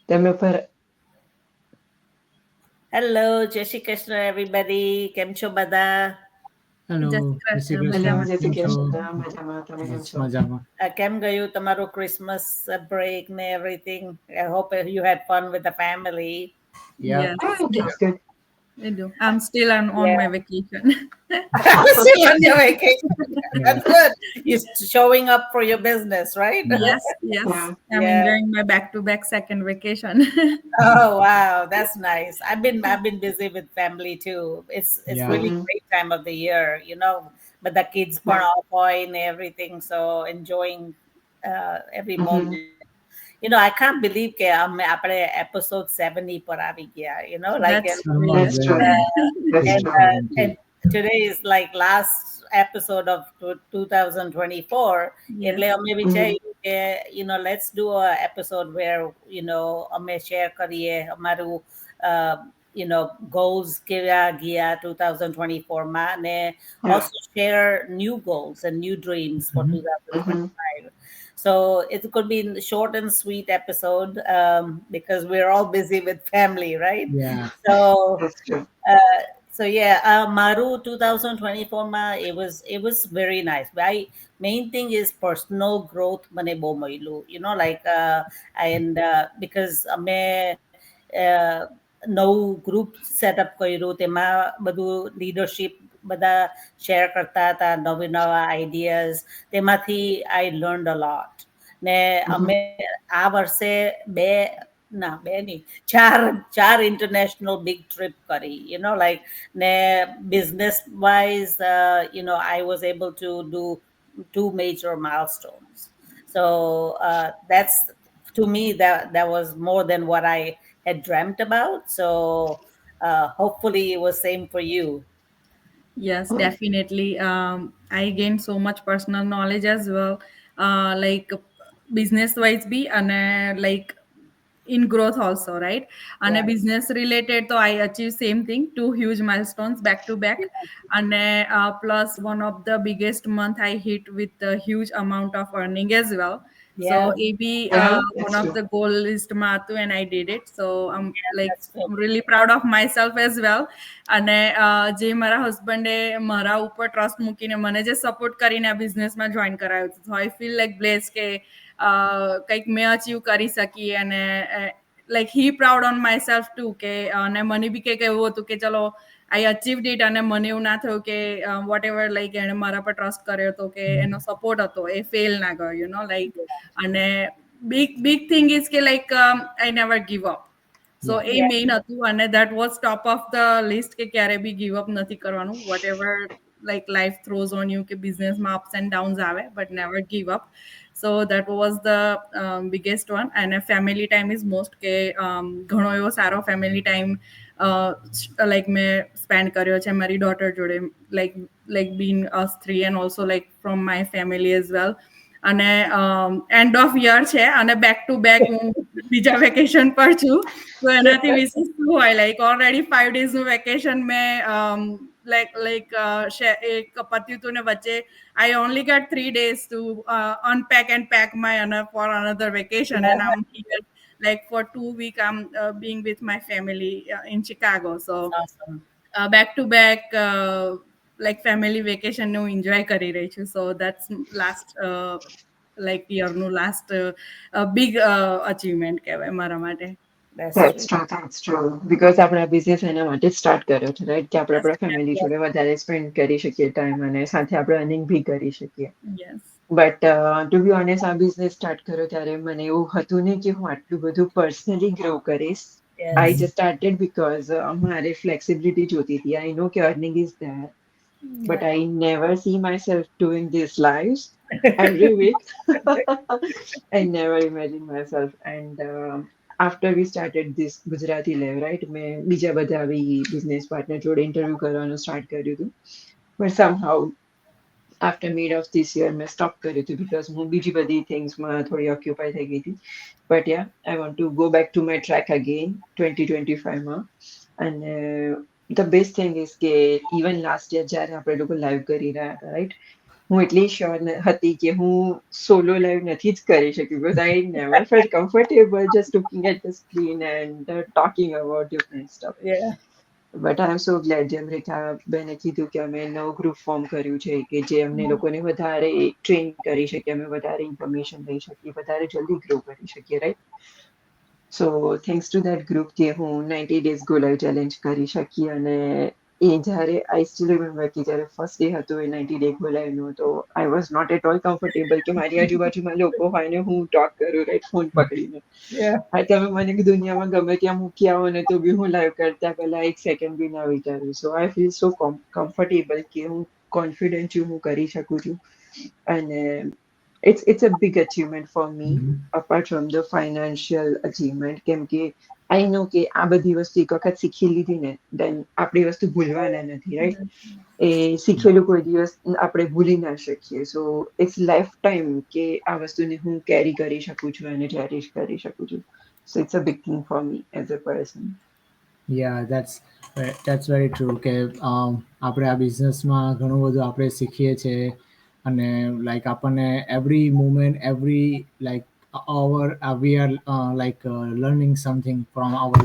તમે પર હેલો, જય શ્રી કૃષ્ણ everybody. કેમ છો બધા? હેલો, જય શ્રી જય શ્રી કૃષ્ણ, હેલો, કૃષ્ણ. મજામાં. જય શ્રી કેમ છો? કૃષ્ણ. મજામાં, તમે કેમ બસ છો? મજામાં. કેમ ગયું તમારું ક્રિસમસ બ્રેક ને everything? I hope you had fun with the family. Yeah Yes, It was good. I do. I'm still on Yeah. my vacation. Still on your vacation. That's good. You're showing up for your business, right? Yes, yes. Yeah. I'm Yeah. enjoying my back-to-back second vacation. Oh wow, that's nice. I've been busy with family too. It's yeah really Mhm. great time of the year, but the kids Yeah. burn off oil and everything, so enjoying every Mhm. moment. I can't believe કે આપણે episode 70 પર આવી ગયા, like That's and, great. That's true. That's and, true. and today is like last episode of 2024. Yes. એટલે અમે Mhm. વિચાર્યું કે let's do a episode where અમે share કરીએ અમારું uh, goals કેવા ગયા 2024 માં અને Yeah. also share new goals and new dreams for Mhm. 2025. So it could be short and sweet episode, because we're all busy with family, right? Yeah So That's true. uh, so yeah, Maru 2024 ma it was very nice. Main thing is personal growth mane bo mailu, like and because ame uh, નવું group setup કર્યું તેમાં બધું leadership બધા share કરતા હતા, નવી નવા ideas, તેમાંથી આઈ લર્ન અ લોટ. ને Mhm. અમે આ વર્ષે બે ના બે નહીં, ચાર ઇન્ટરનેશનલ બિગ ટ્રીપ કરી, like ને business wise, I was able to do two major milestones. So that's, to me, that was more than what I had dreamt about. So hopefully it was same for you. Yes, definitely. I gained so much personal knowledge as well. Like business wise be and like in growth also, right? And a Yeah. business related, so I achieved same thing, two huge milestones back to back. And plus one of the biggest month I hit with a huge amount of earning as well. So Yeah. AB Yeah, one that's of true. the goal list matu and I did it. So I'm like That's good. really proud of myself as well. અને જે મારા હસબન્ડે મારા ઉપર trust મૂકીને મને જે support કરીને આ બિઝનેસમાં જોઈન કરાવ્યું હતું, સો આઈ ફીલ લાઈક બ્લેસ કે કંઈક મેં અચીવ કરી શકી અને like he proud on my self two કે અને મને બી કંઈક એવું હતું કે ચલો આઈ અચીવડ ઇટ અને મને એવું ના થયું કે વોટ એવર લાઈક એણે મારા પર ટ્રસ્ટ કર્યો હતો કે એનો સપોર્ટ હતો એ ફેલ ના ગયો લાઈક અને બિગ થિંગ ઇઝ કે like I never give up. So yeah એ Yeah. મેઇન હતું અને that was top of the list કે ક્યારે બી ગીવ અપ નથી કરવાનું, whatever like life throws on you કે બિઝનેસમાં અપ્સ એન્ડ ડાઉન્સ આવે but never give up. So that was the biggest one. અને ફેમિલી ટાઈમ ઇઝ મોસ્ટ કે ઘણો એવો સારો ફેમિલી ટાઈમ લાઈક મેં સ્પેન્ડ કર્યો છે મારી ડોટર જોડે, like been us three and also like from my family as well. અને એન્ડ ઓફ યર છે અને બેક ટુ બેક હું બીજા વેકેશન પર છું. તો એનાથી વિશેષ શું હોય, લાઈક ઓલરેડી 5 days નું વેકેશન મેં લાઈક એક પત્યું હતું ને વચ્ચે I only got 3 days to unpack and pack my for another vacation, and Yeah. I'm here like for 2 weeks. I'm being with my family in Chicago. So Awesome. back to back like family vacation નું enjoy કરી રહી છું. So that's last like year નું last big achievement કહેવાય મારા માટે. That's That's true. true. That's true. Because આપણે આ બિઝનેસ એના માટે જ સ્ટાર્ટ કર્યો છે, રાઈટ? કે આપણે Yes, આપણા ફેમિલી Yes. જોડે વધારે સ્પેન્ડ કરી શકીએ ટાઈમ અને સાથે આપણે અર્નિંગ બી કરી શકીએ. yes. But two be honest, આ બિઝનેસ સ્ટાર્ટ કર્યો ત્યારે મને એવું હતું નહીં કે હું આટલું બધું પર્સનલી ગ્રો કરીશ. આઈ Yes. જસ્ટ સ્ટાર્ટેડ બીકોઝ મારે ફ્લેક્સિબિલિટી જોતી હતી. આઈ નો કે earning is there, but Yeah. I never see myself doing this lives every week. I never imagine myself. And after we started this Gujarati Live, right? મેં બીજા બધા બી business partner જોડે interview કરવાનું start કર્યું હતું. But somehow after mid of this year મેં stop કર્યું હતું because હું બીજી બધી things માં થોડી occupy થઈ ગઈ હતી. But yeah, I want to go back to my track again 2025 માં. And the best thing is કે even last year જ્યારે આપણે લોકો live કરી રહ્યા હતા, right? હું એટલી શ્યોર હતી કે હું સોલો લાઈવ નથી જ કરી શકી because I never felt comfortable just looking at the screen and talking about different stuff. Yeah. But I am so glad જેમ રેખા બેને કીધું કે અમે નવું ગ્રુપ ફોર્મ કર્યું છે કે જે અમને લોકોને વધારે ટ્રેન કરી શકીએ, અમે વધારે ઇન્ફોર્મેશન લઈ શકીએ, વધારે જલ્દી ગ્રો કરી શકીએ, right. So thanks to that group કે હું 90 ડેઝ ગો લાઈવ ચેલેન્જ કરી શકી. અને એ જ્યારે આઈ સ્ટીલ રિમેમ્બર કે જ્યારે ફર્સ્ટ ડે હતો એ 90 ડે ગો લાઈવનો, તો I was not at all comfortable કે મારી આજુબાજુમાં લોકો હોય ને હું ટોક કરું, રાઈટ, ફોન પકડીને. Yeah. હા, તમે મને દુનિયામાં ગમે ત્યાં મૂકી આવો ને તો બી હું લાઈવ કરતા પહેલા એક સેકન્ડ બી ના વિચાર્યું. સો આઈ ફીલ સો કમ્ફર્ટેબલ કે હું કોન્ફિડન્ટ છું, હું કરી શકું છું. અને it's a big achievement for me apart from the financial achievement, કેમ કે આઈ નો કે આ બધી વસ્તુ એક વખત શીખી લીધી ને દેન આપણી વસ્તુ ભૂલવાના નથી, રાઈટ. એ શીખેલું કોઈ દિવસ આપણે ભૂલી ના શકીએ. સો ઇટ્સ લાઈફ ટાઈમ કે આ વસ્તુને હું કેરી કરી શકું છું અને ચેરિશ કરી શકું છું. So it's a big thing for me as a person. Yeah, that's very true કે આપણે આ બિઝનેસમાં ઘણું બધું આપણે શીખીએ છીએ અને લાઈક આપણને every moment every like we are learning something from our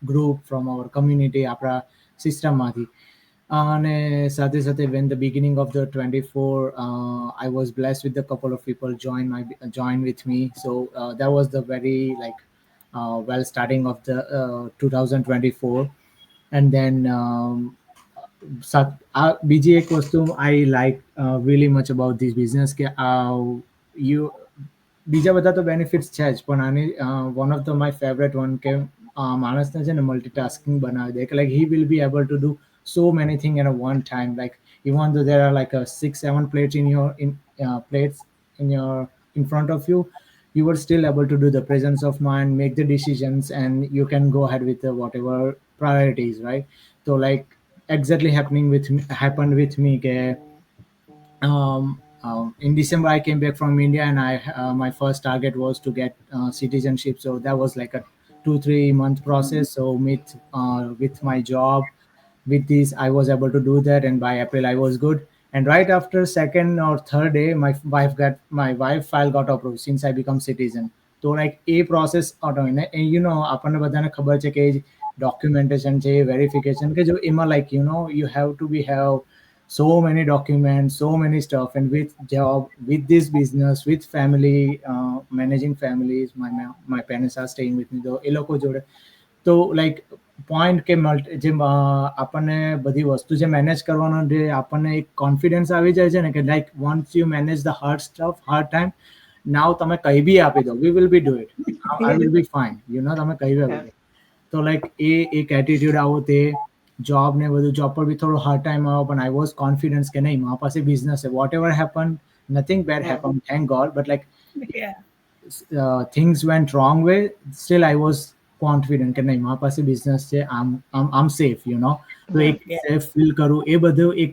group from our community આપણા સિસ્ટમમાંથી. અને સાથે સાથે when the beginning of the 24 I was blessed with a couple of people join with me, so that was the very like well starting of the 2024. And then બીજી એક વસ્તુ I like really much about this business કે you બીજા બધા તો benefits છે જ, પણ આની one of the my favorite one કે માણસને છે ને મલ્ટીટાસ્કિંગ બનાવી દે કે like he will be able to do so many things at a one time, like even though there are like 6-7 plates plates in front of you, you were still able to do the presence of mind, make the decisions, and you can go ahead with whatever priorities, right? So like exactly happened with me ke, in December I came back from India, and my first target was to get citizenship. So that was like a 2-3 month process. So with my job, with this I was able to do that, and by April I was good. And right after second or third day, my wife file got approved since I become citizen. So like a process auto, and you know આપણને બધાને ખબર છે કે documentation છે, verification કે જો એમાં like you have to have so many documents, so many stuff, and with job, with this business, with family, managing families, my parents are staying with me, તો એ લોકો જોડે તો લાઈક પોઈન્ટ કે જે આપણને બધી વસ્તુ જે મેનેજ કરવાનો જે આપણને એક કોન્ફિડન્સ આવી જાય છે ને કે like once you manage the hard stuff hard time, now તમે કઈ બી આપી દો, we will be do it, I will be fine, તમે કઈ બી આપી દો. તો લાઈક એક એટીટ્યુડ આવો તે જોબ ને બધું, જોબ પર બી થોડો હાર્ડ ટાઈમ આવ્યો, પણ આઈ વોઝ કોન્ફિડન્સ કે નહીં મારા પાસે બિઝનેસ છે, whatever happen, nothing bad happen, thank God, but like Yeah. things went wrong way, still I was confident કે નહીં મારા પાસે બિઝનેસ છે, આમ સેફ તો એક Yeah. સેફ ફીલ કરું, એ બધું એ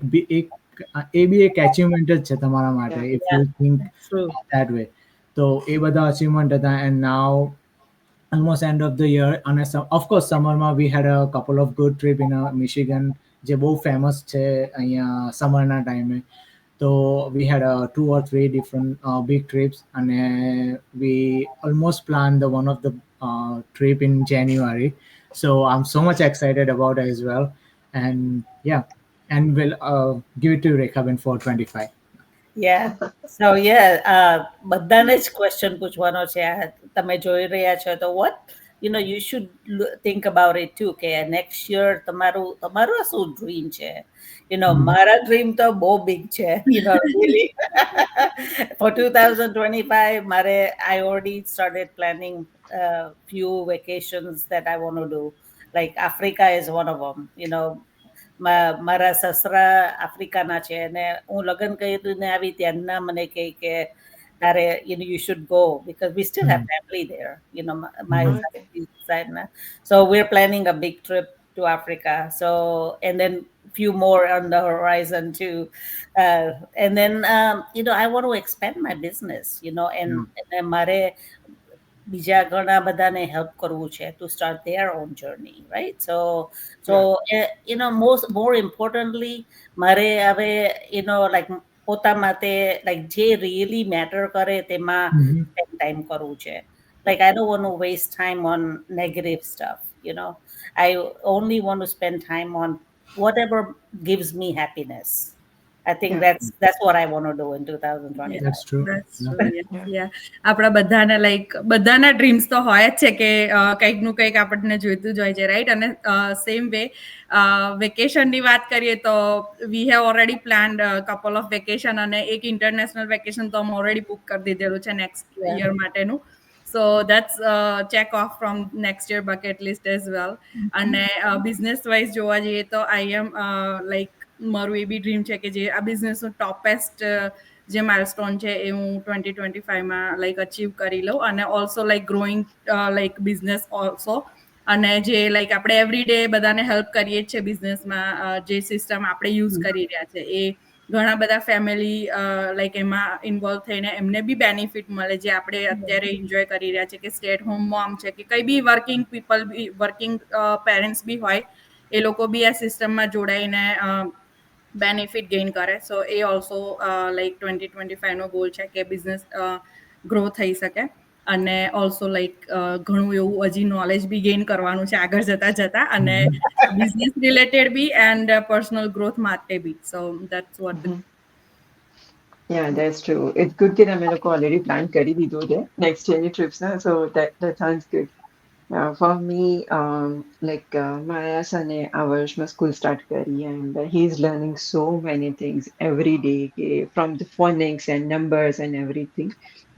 બી એક અચીવમેન્ટ જ છે તમારા માટે, if you think True. that way. તો એ બધા અચીવમેન્ટ હતા. And now almost end of the year, and of course summer we had a couple of good trip in Michigan જે બહુ ફેમસ છે અહીંયા સમરના ટાઈમે. So we had 2 or 3 different big trips, and we almost planned the one of the trip in January. So I'm so much excited about it as well. And yeah, and we'll give it to Rekhaben for 25. Yeah. So yeah, બધાને જ question પૂછવાનો છે. તમે જોઈ રહ્યા છો તો what you should think about it too કે next year તમારું શું ડ્રીમ છે. મારા ડ્રીમ તો બહુ big છે. Really. For 2025 I already started planning few vacations that I want to do. Like Africa is one of them. મારા સસરા આફ્રિકાના છે અને હું લગ્ન કર્યું ને આવી ત્યારના મને કહે કે તારે you should go because we still have family there, my side. So we're planning a big trip to Africa. So and then few more on the horizon too. And then I want to expand my business, and then મારે બીજા ઘણા બધાને help કરવું છે to start their own journey, right? So more importantly મારે હવે like પોતા માટે લાઈક જે રિયલી મેટર કરે તેમાં Mhm. સ્પેન્ડ ટાઈમ કરવું છે. Like I don't want to waste time on negative stuff, you know. I only want to spend time on whatever gives me happiness. I think Yeah, that's what I want to do in Yeah, 2025. That's true. that's Yeah. true. Yes, yeah. yeah. આપણા બધાના like બધાના dreams તો હોય જ છે કે કંઈક નું કંઈક આપણને જોઈતું જ હોય છે, રાઈટ? અને સેમ વે વેકેશનની વાત કરીએ તો we have already planned couple of vacation, અને એક ઇન્ટરનેશનલ વેકેશન તો અમે ઓલરેડી બુક કરી દીધેલું છે નેક્સ્ટ Yeah. યર માટેનું. સો that's check of from next year bucket list as well. અને બિઝનેસ વાઇઝ જોવા જઈએ તો આઈ એમ લાઈક મારું એ બી ડ્રીમ છે કે જે આ બિઝનેસનું ટોપેસ્ટ જે માઇલસ્ટોન છે એ હું 2025માં લાઈક અચીવ કરી લઉં, અને also like growing like business also. અને જે લાઈક આપણે એવરી ડે બધાને હેલ્પ કરીએ જ છે બિઝનેસમાં, જે સિસ્ટમ આપણે યુઝ કરી રહ્યા છે એ ઘણા બધા ફેમિલી લાઈક એમાં ઇન્વોલ્વ થઈને એમને બી બેનિફિટ મળે, જે આપણે અત્યારે એન્જોય કરી રહ્યા છે, કે સ્ટે એટ હોમ મોમ છે કે કંઈ બી વર્કિંગ પીપલ બી, વર્કિંગ પેરેન્ટ્સ બી હોય, એ લોકો બી આ સિસ્ટમમાં જોડાઈને બેનિફિટ ગેઇન કરે. સો એ ઓલ્સો લાઈક 2025નો ગોલ છે કે બિઝનેસ ગ્રો થઈ શકે. અને ઓલ્સો લાઈક ઘણું એવું હજી નોલેજ બી ગેઇન કરવાનું છે આગળ જતા જતા, અને બિઝનેસ રિલેટેડ બી એન્ડ પર્સનલ ગ્રોથ માટે બી. So that's what. Mhm. Yeah, that's true. It's good that અમે લોકો already plan કરી દીધું છે next year trips ના, so that sounds good. For me, like મારા સને આ વર્ષમાં સ્કૂલ સ્ટાર્ટ કરી, and he is learning so many things every day, from the phonics and numbers and everything.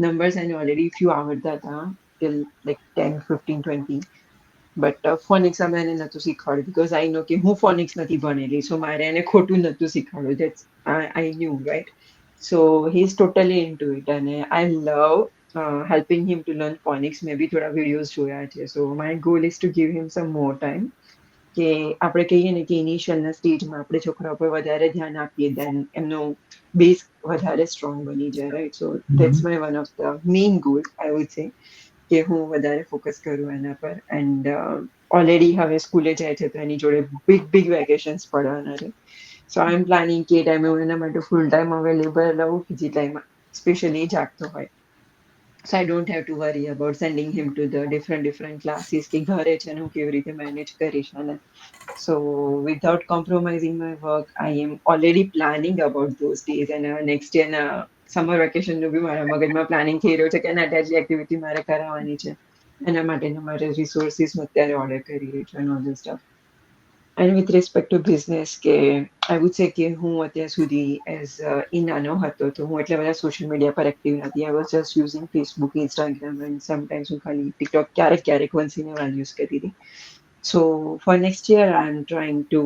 Numbers and already few આવડતા હતા till like 10, 15, 20. But phonics અમે એને નહોતું શીખવાડ્યું, બીકોઝ આઈ નો કે હું ફોનિક્સ નથી ભણેલી, સો મારે એને ખોટું નહોતું શીખવાડ્યું. That's I knew, right? So he is totally into it, અને I love helping him to learn phonics. મેં બી થોડા વિડીયોઝ જોયા છે, so my goal is to give him some more time. કે આપણે કહીએ ને કે ઇનિશિયલના સ્ટેજમાં આપણે છોકરા પર વધારે ધ્યાન આપીએ, દેન એમનો બેઝ વધારે સ્ટ્રોંગ બની જાય, right? So that's my one of the main goal, I would say, કે હું વધારે ફોકસ કરું એના પર. એન્ડ ઓલરેડી હવે સ્કૂલે જાય છે, તો એની જોડે બિગ બિગ વેકેશન્સ પડવાના છે. સો આઈ એમ પ્લાનિંગ કે એ ટાઈમે હું એના માટે ફૂલ ટાઈમ અવેલેબલ રહું, કે જે ટાઈમ સ્પેશિયલી જાગતો હોય. So I don't have to worry about sending him to the different classes, કે ઘરે છે ને હું કેવી રીતે મેનેજ કરીશ. અને so without compromising my work, I am already planning about those days. અને નેક્સ્ટ યરના સમર વેકેશનનું બી મારા મગજમાં પ્લાનિંગ થઈ રહ્યું છે કે એના આટલી એક્ટિવિટી મારે કરાવવાની છે. એના માટેના મારે રિસોર્સિસ હું અત્યારે ઓર્ડર કરી રહી છું, and all this stuff. And with respect to business, કે આઈ વુડ સે કે હું અત્યાર સુધી એઝ એ નાનો હતો તો હું એટલા બધા સોશિયલ મીડિયા પર એક્ટિવ નથી. I was just using Facebook, Instagram, and sometimes હું ખાલી ટિકટોક ક્યારેક ક્યારેક once in a while use કરતી હતી. So for next year, I'm trying to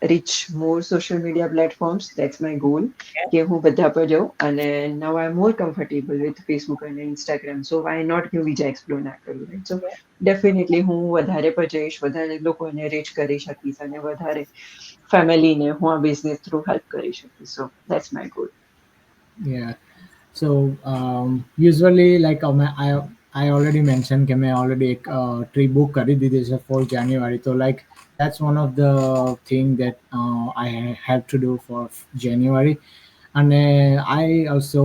reach more social media platforms. That's my goal. કે હું બધા પર જાઉં, અને now I'm more comfortable with Facebook and Instagram. So why not કે હું બીજા explore ના કરું, right? So definitely હું વધારે પર જઈશ, વધારે લોકોને reach કરી શકીશ, અને વધારે ફેમિલીને હું આ બિઝનેસ થ્રુ હેલ્પ કરી શકીશ. So that's my goal. Yeah. So usually, like I already mentioned કે મેં already એક trip book કરી દીધી છે for January. So like that's one of the thing that I have to do for January. And I also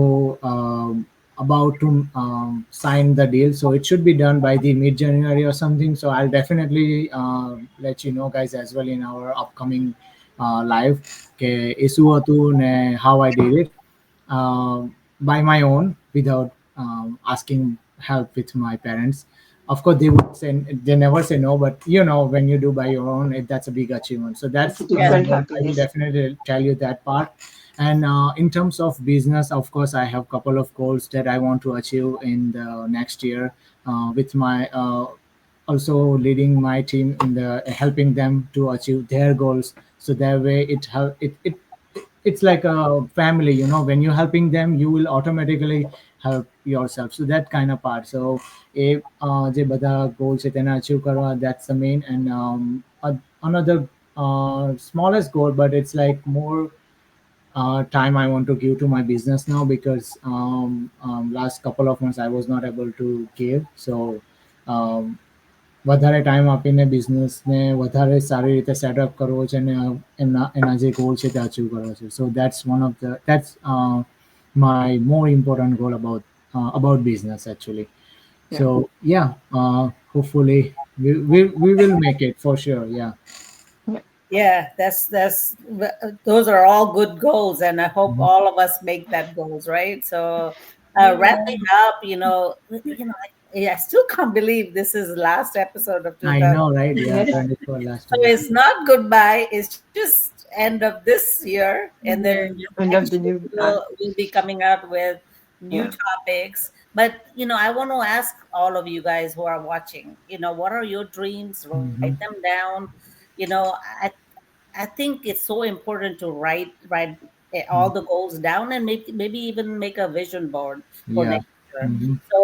about to sign the deal, so it should be done by the mid January or something. So I'll definitely let you know guys as well in our upcoming live કે એ શું હતું ને how I did it by my own without asking help with my parents. Of course, they would say they never say no, but you know when you do by your own, that's a big achievement. So It's that's a Yeah. different I will happiness. definitely tell you that part. And in terms of business, of course, I have a couple of goals that I want to achieve in the next year with my also leading my team in the helping them to achieve their goals. So that way it help it it's like a family, you know, when you're helping them you will automatically help yourself. So that kind of part. So એ જે બધા goals છે તેને achieve કરવા, that's the main. And another smallest goal, but it's like more time I want to give to my business now, because last couple of months I was not able to give. So um, વધારે time આપીને બિઝનેસને વધારે સારી રીતે setup કરવો છે અને એના જે ગોલ છે તે અચીવ કરવો છે. સો that's my more important goal about business actually. Yeah. So yeah, hopefully we will make it for sure. Yeah. Yeah. Yeah, those are all good goals, and I hope Mhm. all of us make that goals, right? So, Yeah. wrapping up, I still can't believe this is the last episode of I know, right? 2020. Yeah, Yeah. 24 last So year. it's not goodbye; it's just end of this year, and then Yeah. End of next the year new. we'll be coming out with new Yeah. topics. But I want to ask all of you guys who are watching. What are your dreams? Write Mhm. them down. You know, I I think it's so important to write all the goals down, and maybe even make a vision board for Yeah. next year. Mhm. So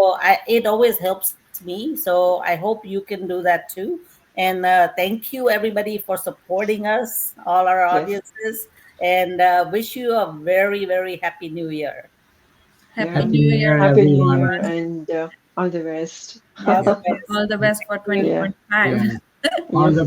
it always helps me. So I hope you can do that too. And thank you everybody for supporting us, all our Yes. audiences, and wish you a very very happy New Year. Happy Yeah. Happy New New Year, Year, Happy New everyone. Year everyone. and all the best. All Yes. the best. All the best for Thank you. Yeah. 2025. Yeah. All Yes. the